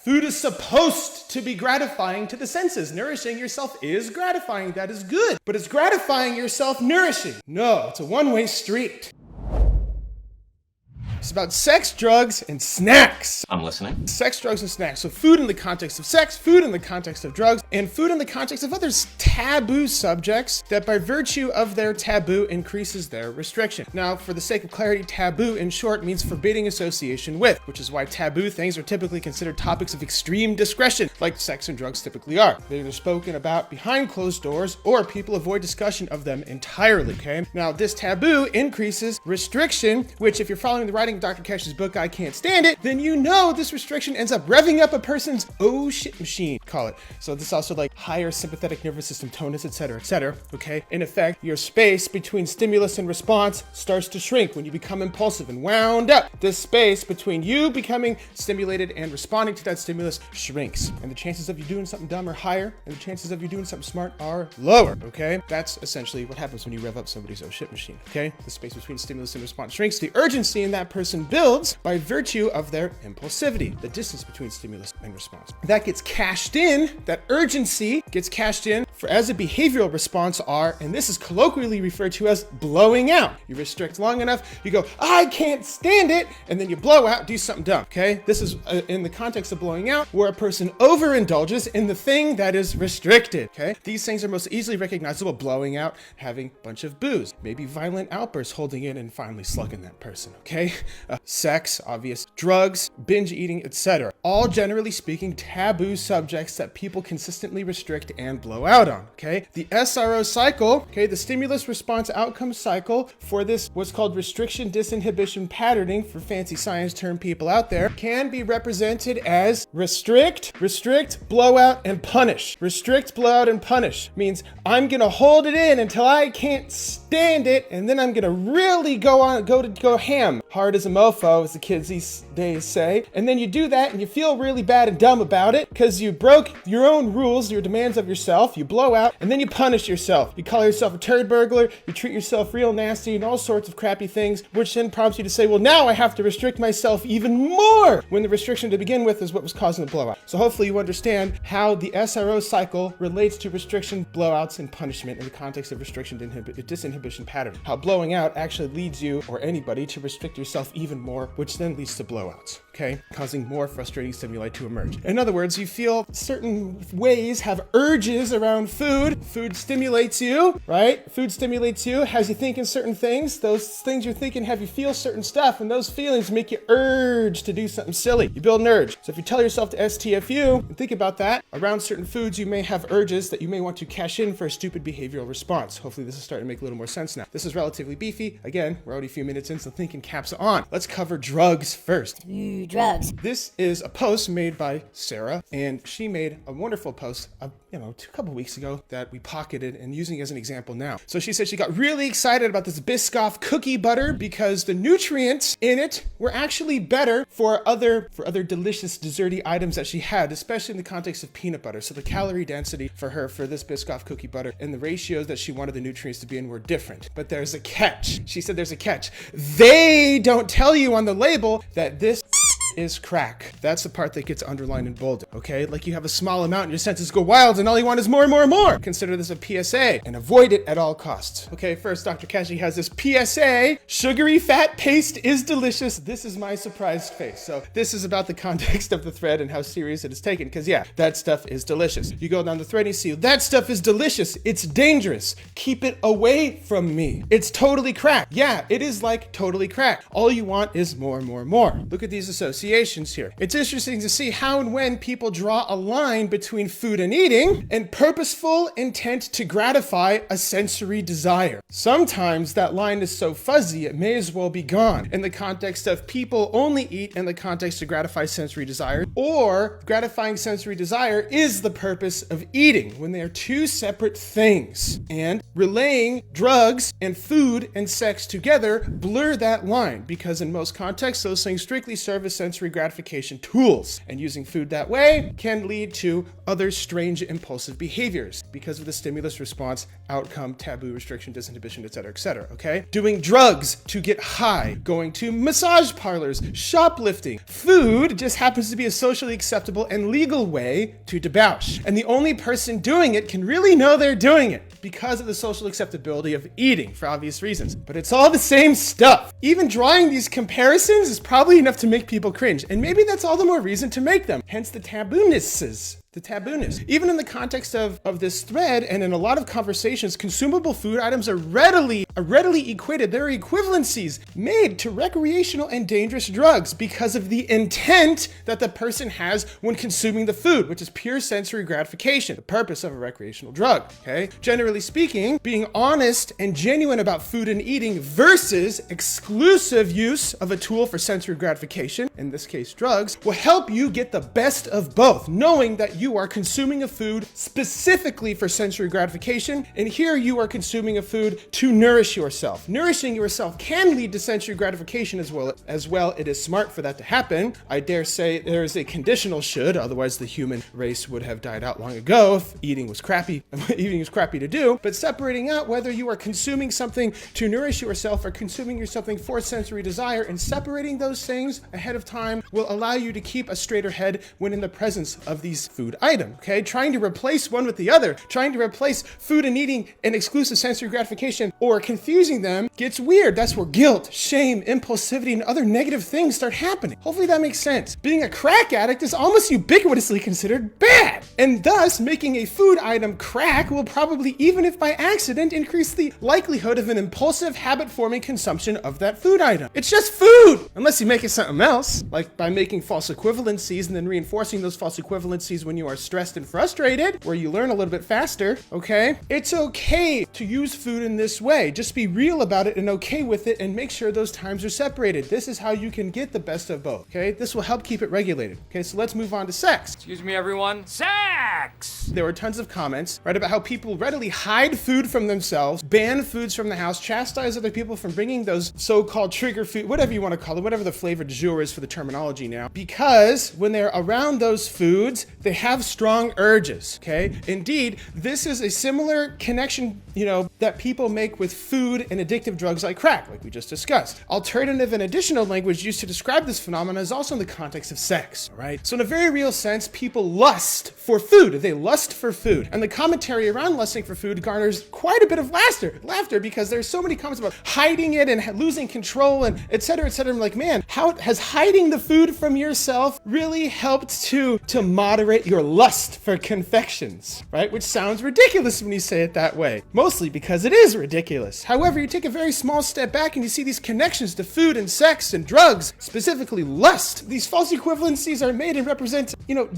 Food is supposed to be gratifying to the senses. Nourishing yourself is gratifying. That is good. But is gratifying yourself nourishing? No, it's a one-way street. It's about sex, drugs, and snacks. I'm listening. Sex, drugs, and snacks. So food in the context of sex, food in the context of drugs, and food in the context of other taboo subjects that by virtue of their taboo increases their restriction. Now, for the sake of clarity, taboo in short means forbidding association with, which is why taboo things are typically considered topics of extreme discretion, like sex and drugs typically are. They're either spoken about behind closed doors or people avoid discussion of them entirely, okay? Now, this taboo increases restriction, which if you're following the writing of Dr. Kashey's book, I Can't Stand It, then you know this restriction ends up revving up a person's oh shit machine, call it. So this also like higher sympathetic nervous system tonus, etc., okay? In effect, your space between stimulus and response starts to shrink when you become impulsive and wound up. This space between you becoming stimulated and responding to that stimulus shrinks. And the chances of you doing something dumb are higher, and the chances of you doing something smart are lower, okay? That's essentially what happens when you rev up somebody's oh shit machine, okay? The space between stimulus and response shrinks. The urgency in that person builds by virtue of their impulsivity, the distance between stimulus and response. That gets cashed in, that urgency gets cashed in as a behavioral response and this is colloquially referred to as blowing out. You restrict long enough, you go, I can't stand it, and then you blow out, do something dumb, okay? This is in the context of blowing out, where a person overindulges in the thing that is restricted, okay? These things are most easily recognizable: blowing out, having a bunch of booze, maybe violent outbursts, holding in and finally slugging that person, okay? Sex, obvious, drugs, binge eating, etc. All generally speaking taboo subjects that people consistently restrict and blow out on, okay? The SRO cycle, okay, the stimulus response outcome cycle for this, what's called restriction disinhibition patterning for fancy science term people out there, can be represented as restrict, blow out, and punish. Restrict, blow out, and punish means I'm gonna hold it in until I can't stand it, and then I'm gonna really go ham. Hard as a mofo, as the kids these days say. And then you do that and you feel really bad and dumb about it because you broke your own rules, your demands of yourself, you blow out, and then you punish yourself. You call yourself a turd burglar, you treat yourself real nasty and all sorts of crappy things, which then prompts you to say, well, now I have to restrict myself even more, when the restriction to begin with is what was causing the blowout. So hopefully you understand how the SRO cycle relates to restriction, blowouts, and punishment in the context of restriction disinhibition pattern. How blowing out actually leads you or anybody to restrict yourself even more, which then leads to blowouts, okay? Causing more frustrating stimuli to emerge. In other words, you feel certain ways, have urges around food. Food stimulates you, right? Food stimulates you, has you thinking certain things. Those things you're thinking have you feel certain stuff, and those feelings make you urge to do something silly. You build an urge. So if you tell yourself to STFU and think about that, around certain foods you may have urges that you may want to cash in for a stupid behavioral response. Hopefully this is starting to make a little more sense now. This is relatively beefy. Again, we're already a few minutes in, so thinking caps on. Let's cover drugs first. Drugs. This is a post made by Sarah, and she made a wonderful post a couple weeks ago that we pocketed and using as an example now. So she said she got really excited about this Biscoff cookie butter because the nutrients in it were actually better for other delicious desserty items that she had, especially in the context of peanut butter. So the calorie density for her for this Biscoff cookie butter and the ratios that she wanted the nutrients to be in were different. But there's a catch. She said there's a catch. They don't tell you on the label that this is crack. That's the part that gets underlined and bolded, okay? Like you have a small amount and your senses go wild and all you want is more and more and more. Consider this a PSA and avoid it at all costs. Okay, first, Dr. Kashey has this PSA, sugary fat paste is delicious. This is my surprised face. So this is about the context of the thread and how serious it is taken, because yeah, that stuff is delicious. You go down the thread and you see, that stuff is delicious. It's dangerous. Keep it away from me. It's totally crack. Yeah, it is like totally crack. All you want is more and more and more. Look at these associations here. It's interesting to see how and when people draw a line between food and eating and purposeful intent to gratify a sensory desire. Sometimes that line is so fuzzy it may as well be gone in the context of people only eat in the context to gratify sensory desire, or gratifying sensory desire is the purpose of eating, when they are two separate things. And relaying drugs and food and sex together blur that line, because in most contexts those things strictly serve as sensory sensory gratification tools. And using food that way can lead to other strange impulsive behaviors because of the stimulus response outcome, taboo, restriction, disinhibition, etc., okay? Doing drugs to get high, going to massage parlors, shoplifting. Food just happens to be a socially acceptable and legal way to debauch. And the only person doing it can really know they're doing it because of the social acceptability of eating for obvious reasons. But it's all the same stuff. Even drawing these comparisons is probably enough to make people cringe. And maybe that's all the more reason to make them. Hence the taboonesses. The tabooness. Even in the context of this thread and in a lot of conversations, consumable food items are readily equated. There are equivalencies made to recreational and dangerous drugs because of the intent that the person has when consuming the food, which is pure sensory gratification, the purpose of a recreational drug, okay? Generally speaking, being honest and genuine about food and eating versus exclusive use of a tool for sensory gratification, in this case drugs, will help you get the best of both, knowing that you are consuming a food specifically for sensory gratification, and here you are consuming a food to nourish yourself. Nourishing yourself can lead to sensory gratification as well. It is smart for that to happen. I dare say there is a conditional should, otherwise the human race would have died out long ago if eating was crappy to do. But separating out whether you are consuming something to nourish yourself or consuming something for sensory desire and separating those things ahead of time will allow you to keep a straighter head when in the presence of these food items, okay? Trying to replace one with the other, trying to replace food and eating and exclusive sensory gratification or confusing them gets weird. That's where guilt, shame, impulsivity, and other negative things start happening. Hopefully that makes sense. Being a crack addict is almost ubiquitously considered bad, and thus making a food item crack will probably, even if by accident, increase the likelihood of an impulsive habit-forming consumption of that food item. It's just food, unless you make it something else, like by making false equivalencies and then reinforcing those false equivalencies when you are stressed and frustrated, where you learn a little bit faster, okay? It's okay to use food in this way. Just be real about it and okay with it and make sure those times are separated. This is how you can get the best of both, okay? This will help keep it regulated. Okay, so let's move on to sex. Excuse me, everyone. Sex! There were tons of comments, right, about how people readily hide food from themselves, ban foods from the house, chastise other people from bringing those so-called trigger food, whatever you want to call it, whatever the flavor du jour is for the terminology now, because when they're around those foods, they have strong urges, okay? Indeed, this is a similar connection, that people make with food and addictive drugs like crack, like we just discussed. Alternative and additional language used to describe this phenomenon is also in the context of sex, all right? So in a very real sense, people lust for food. They lust for food. And the commentary around lusting for food garners quite a bit of laughter because there's so many comments about hiding it and losing control and et cetera, et cetera. I'm like, man, how has hiding the food from yourself really helped to moderate your lust for confections, right? Which sounds ridiculous when you say it that way. Mostly because it is ridiculous. However, you take a very small step back and you see these connections to food and sex and drugs, specifically lust. These false equivalencies are made and represent,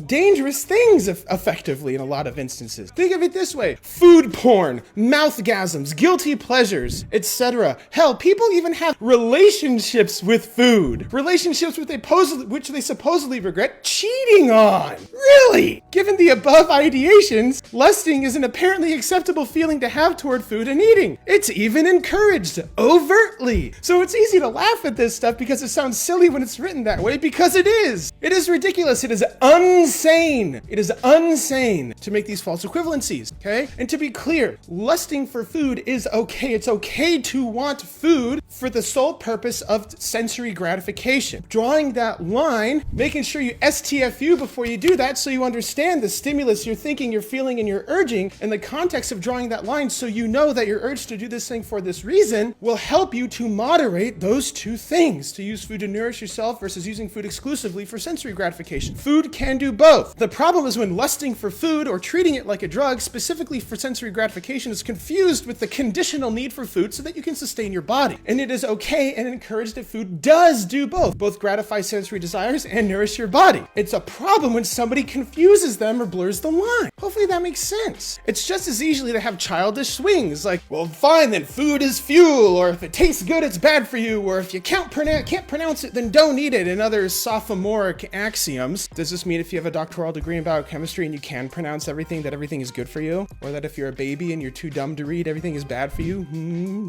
dangerous things effectively in a lot of instances. Think of it this way. Food porn, mouthgasms, guilty pleasures, etc. Hell, people even have relationships with food. Relationships which they supposedly regret cheating on. Really? Given the above ideations, lusting is an apparently acceptable feeling to have toward food and eating. It's even encouraged overtly. So it's easy to laugh at this stuff because it sounds silly when it's written that way, because it is. It is ridiculous. It is unsane. It is unsane to make these false equivalencies, okay? And to be clear, lusting for food is okay. It's okay to want food for the sole purpose of sensory gratification. Drawing that line, making sure you STFU before you do that so you understand the stimulus you're thinking, you're feeling, and you're urging in the context of drawing that line so you know that your urge to do this thing for this reason will help you to moderate those two things, to use food to nourish yourself versus using food exclusively for sensory gratification. Food can do both. The problem is when lusting for food or treating it like a drug, specifically for sensory gratification, is confused with the conditional need for food so that you can sustain your body. And it is okay and encouraged that food does do both gratify sensory desires and nourish your body. It's a problem when somebody confuses them or blurs the line. Hopefully that makes sense. It's just as easily to have childish swings like, well, fine, then food is fuel, or if it tastes good, it's bad for you, or if you can't pronounce it, then don't eat it, and other sophomoric axioms. Does this mean mean if you have a doctoral degree in biochemistry and you can pronounce everything, that everything is good for you? Or that if you're a baby and you're too dumb to read, everything is bad for you?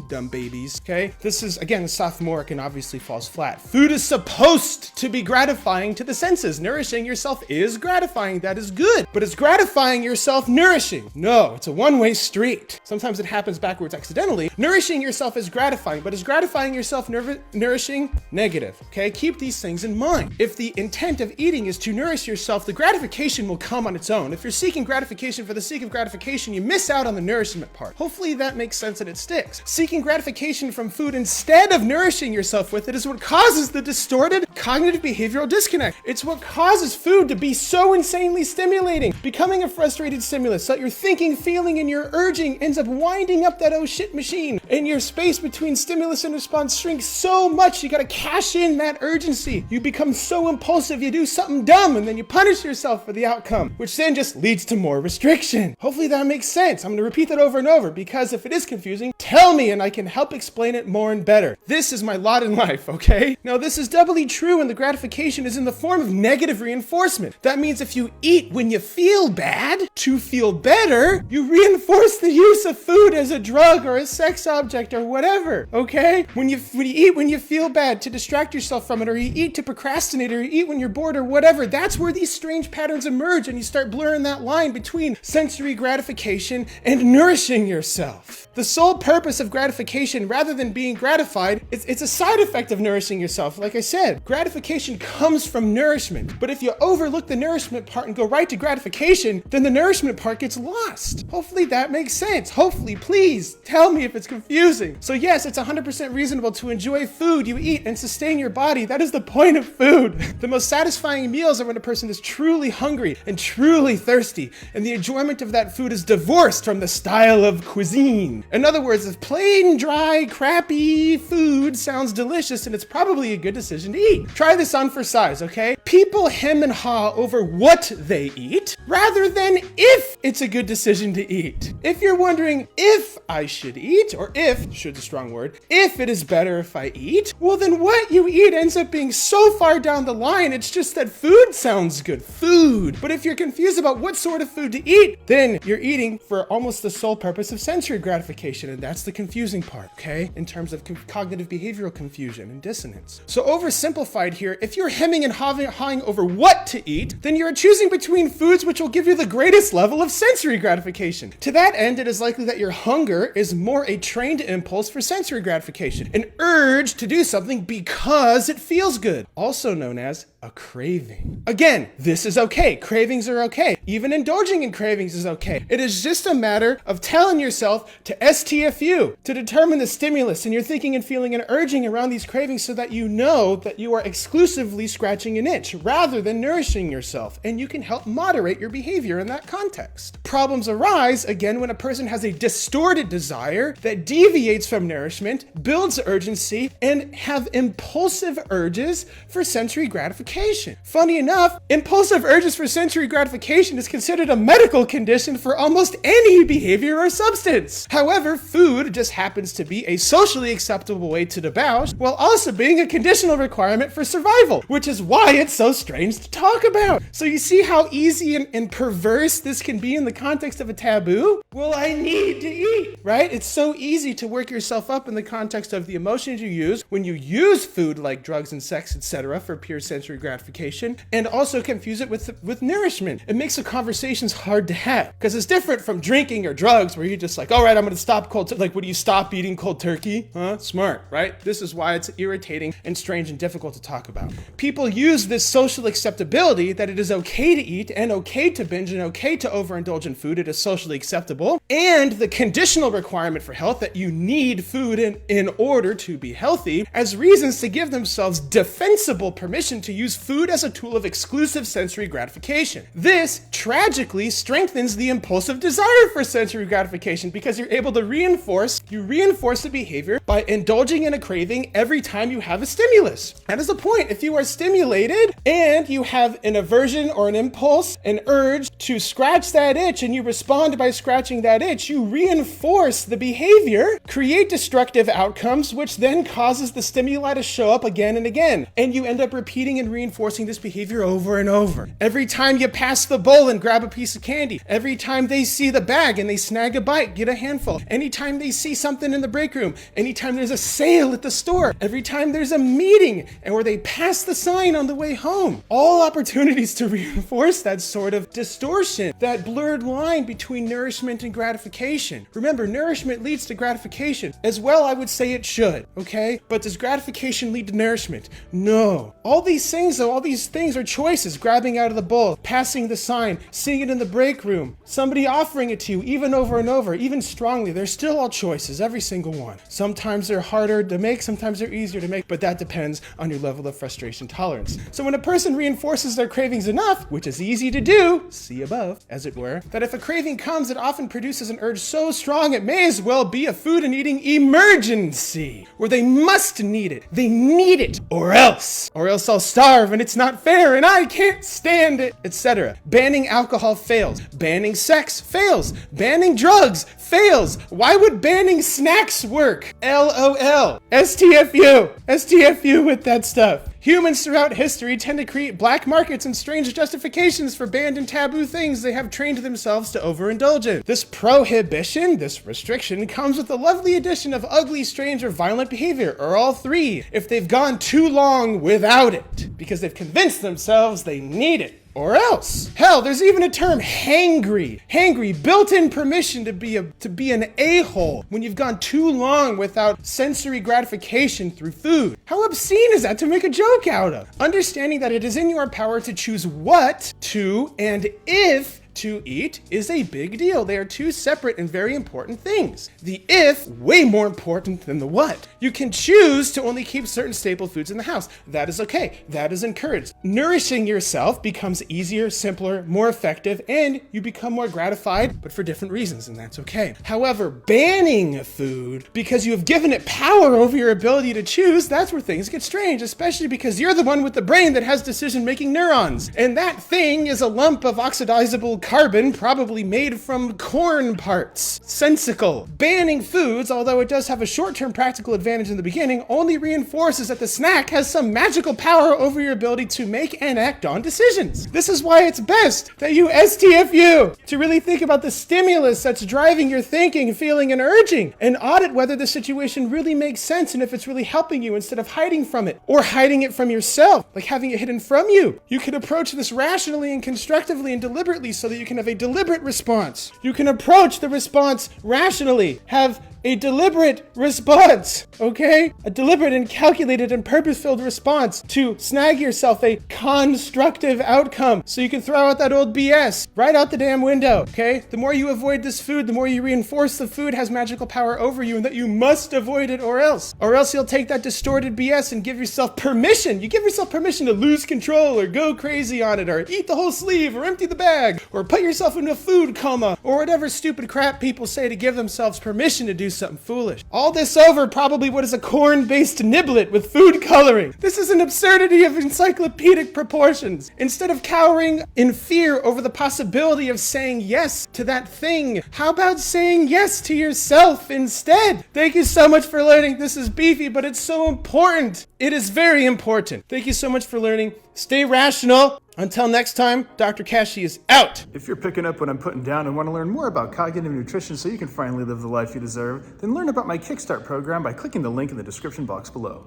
Dumb babies, okay? This is, again, sophomoric and obviously falls flat. Food is supposed to be gratifying to the senses. Nourishing yourself is gratifying. That is good. But is gratifying yourself nourishing? No, it's a one-way street. Sometimes it happens backwards accidentally. Nourishing yourself is gratifying, but is gratifying yourself nourishing? Negative, okay? Keep these things in mind. If the intent of eating is to nourish yourself, the gratification will come on its own. If you're seeking gratification for the sake of gratification, you miss out on the nourishment part. Hopefully that makes sense and it sticks. Seeking gratification from food instead of nourishing yourself with it is what causes the distorted cognitive behavioral disconnect. It's what causes food to be so insanely stimulating, becoming a frustrated stimulus so that your thinking, feeling, and your urging ends up winding up that oh shit machine, and your space between stimulus and response shrinks so much you gotta cash in that urgency. You become so impulsive, you do something dumb, and then you punish yourself for the outcome, which then just leads to more restriction. Hopefully that makes sense. I'm gonna repeat that over and over, because if it is confusing, tell me and I can help explain it more and better. This is my lot in life, okay? Now this is doubly true when the gratification is in the form of negative reinforcement. That means if you eat when you feel bad to feel better, you reinforce the use of food as a drug or a sex object or whatever, okay? When you eat when you feel bad to distract yourself from it, or you eat to procrastinate, or you eat when you're bored or whatever, that's where these strange patterns emerge and you start blurring that line between sensory gratification and nourishing yourself. The sole purpose of gratification, rather than being gratified, it's a side effect of nourishing yourself. Like I said, gratification comes from nourishment. But if you overlook the nourishment part and go right to gratification, then the nourishment part gets lost. Hopefully that makes sense. Hopefully, please tell me if it's confusing. So yes, it's 100% reasonable to enjoy food you eat and sustain your body. That is the point of food. The most satisfying meals are when a person is truly hungry and truly thirsty, and the enjoyment of that food is divorced from the style of cuisine. In other words, if plain, dry, crappy food sounds delicious, and it's probably a good decision to eat. Try this on for size, okay? People hem and haw over what they eat rather than if it's a good decision to eat. If you're wondering if I should eat, or if, should a strong word, if it is better if I eat, well then what you eat ends up being so far down the line, it's just that food sounds good. Food. But if you're confused about what sort of food to eat, then you're eating for almost the sole purpose of sensory gratification, and that's the confusing part, okay? In terms of cognitive behavioral confusion and dissonance. So oversimplified here, if you're hemming and hawing over what to eat, then you're choosing between foods which will give you the greatest level of sensory gratification. To that end, it is likely that your hunger is more a trained impulse for sensory gratification, an urge to do something because it feels good, also known as a craving. Again, this is okay. Cravings are okay. Even indulging in cravings is okay. It is just a matter of telling yourself to STFU, to determine the stimulus in your thinking and feeling and urging around these cravings so that you know that you are exclusively scratching an itch rather than nourishing yourself, and you can help moderate your behavior in that context. Problems arise, again, when a person has a distorted desire that deviates from nourishment, builds urgency, and have impulsive urges for sensory gratification. Funny enough, impulsive urges for sensory gratification is considered a medical condition for almost any behavior or substance. However, food just happens to be a socially acceptable way to debauch, while also being a conditional requirement for survival, which is why it's so strange to talk about. So you see how easy and perverse this can be in the context of a taboo? Well, I need to eat, right? It's so easy to work yourself up in the context of the emotions you use when you use food like drugs and sex, etc., for pure sensory gratification, and also confuse it with nourishment. It makes the conversations hard to have because it's different from drinking or drugs where you're just like, all right, I'm going to stop cold turkey. Like, would you stop eating cold turkey? Huh? Smart, right? This is why it's irritating and strange and difficult to talk about. People use this social acceptability that it is okay to eat and okay to binge and okay to overindulge in food. It is socially acceptable, and the conditional requirement for health that you need food in order to be healthy as reasons to give themselves defensible permission to use food as a tool of exclusive sensory gratification. This tragically strengthens the impulsive desire for sensory gratification because you're able to reinforce the behavior by indulging in a craving every time you have a stimulus. That is the point. If you are stimulated and you have an aversion or an impulse, an urge to scratch that itch, and you respond by scratching that itch, you reinforce the behavior, create destructive outcomes, which then causes the stimuli to show up again and again. And you end up repeating and reinforcing this behavior over and over. Every time you pass the bowl and grab a piece of candy. Every time they see the bag and they snag a bite, get a handful. Anytime they see something in the break room. Anytime there's a sale at the store. Every time there's a meeting and where they pass the sign on the way home. All opportunities to reinforce that sort of distortion, that blurred line between nourishment and gratification. Remember, nourishment leads to gratification. As well, I would say it should, okay? But does gratification lead to nourishment? No. All these things, though, all these things are choices. Grabbing out of the bowl, passing the sign, seeing it in the break room, somebody offering it to you, even over and over, even strongly. They're still all choices, every single one. Sometimes they're harder to make, sometimes they're easier to make, but that depends on your level of frustration tolerance. So when a person reinforces their cravings enough, which is easy to do, see above, as it were, that if a craving comes, it often produces an urge so strong it may as well be a food and eating emergency, where they must need it. They need it, or else I'll starve and it's not fair and I can't stand it, etc. Banning alcohol fails. Banning sex fails. Banning drugs fails. Why would banning snacks work? LOL. STFU. STFU with that stuff. Humans throughout history tend to create black markets and strange justifications for banned and taboo things they have trained themselves to overindulge in. This prohibition, this restriction, comes with the lovely addition of ugly, strange, or violent behavior, or all three, if they've gone too long without it, because they've convinced themselves they need it. Or else. Hell, there's even a term, hangry. Hangry, built-in permission to be an a-hole when you've gone too long without sensory gratification through food. How obscene is that to make a joke out of? Understanding that it is in your power to choose what to and if to eat is a big deal. They are two separate and very important things. The if, way more important than the what. You can choose to only keep certain staple foods in the house. That is okay. That is encouraged. Nourishing yourself becomes easier, simpler, more effective, and you become more gratified, but for different reasons, and that's okay. However, banning food because you have given it power over your ability to choose, that's where things get strange, especially because you're the one with the brain that has decision-making neurons. And that thing is a lump of oxidizable carbon, probably made from corn parts. Sensical. Banning foods, although it does have a short-term practical advantage in the beginning, only reinforces that the snack has some magical power over your ability to make and act on decisions. This is why it's best that you STFU to really think about the stimulus that's driving your thinking, feeling, and urging, and audit whether the situation really makes sense and if it's really helping you instead of hiding from it or hiding it from yourself, like having it hidden from you. You can approach this rationally and constructively and deliberately so that you can have a deliberate response. You can approach the response rationally, have a deliberate response, okay? A deliberate and calculated and purpose-filled response to snag yourself a constructive outcome so you can throw out that old BS right out the damn window, okay? The more you avoid this food, the more you reinforce the food has magical power over you and that you must avoid it or else you'll take that distorted BS and give yourself permission. You give yourself permission to lose control or go crazy on it or eat the whole sleeve or empty the bag or put yourself into a food coma or whatever stupid crap people say to give themselves permission to do something foolish. All this over probably what is a corn-based niblet with food coloring. This is an absurdity of encyclopedic proportions. Instead of cowering in fear over the possibility of saying yes to that thing, how about saying yes to yourself instead? Thank you so much for learning. This is beefy, but it's so important. It is very important. Thank you so much for learning. Stay rational. Until next time, Dr. Kashey is out. If you're picking up what I'm putting down and want to learn more about cognitive nutrition so you can finally live the life you deserve, then learn about my Kickstart program by clicking the link in the description box below.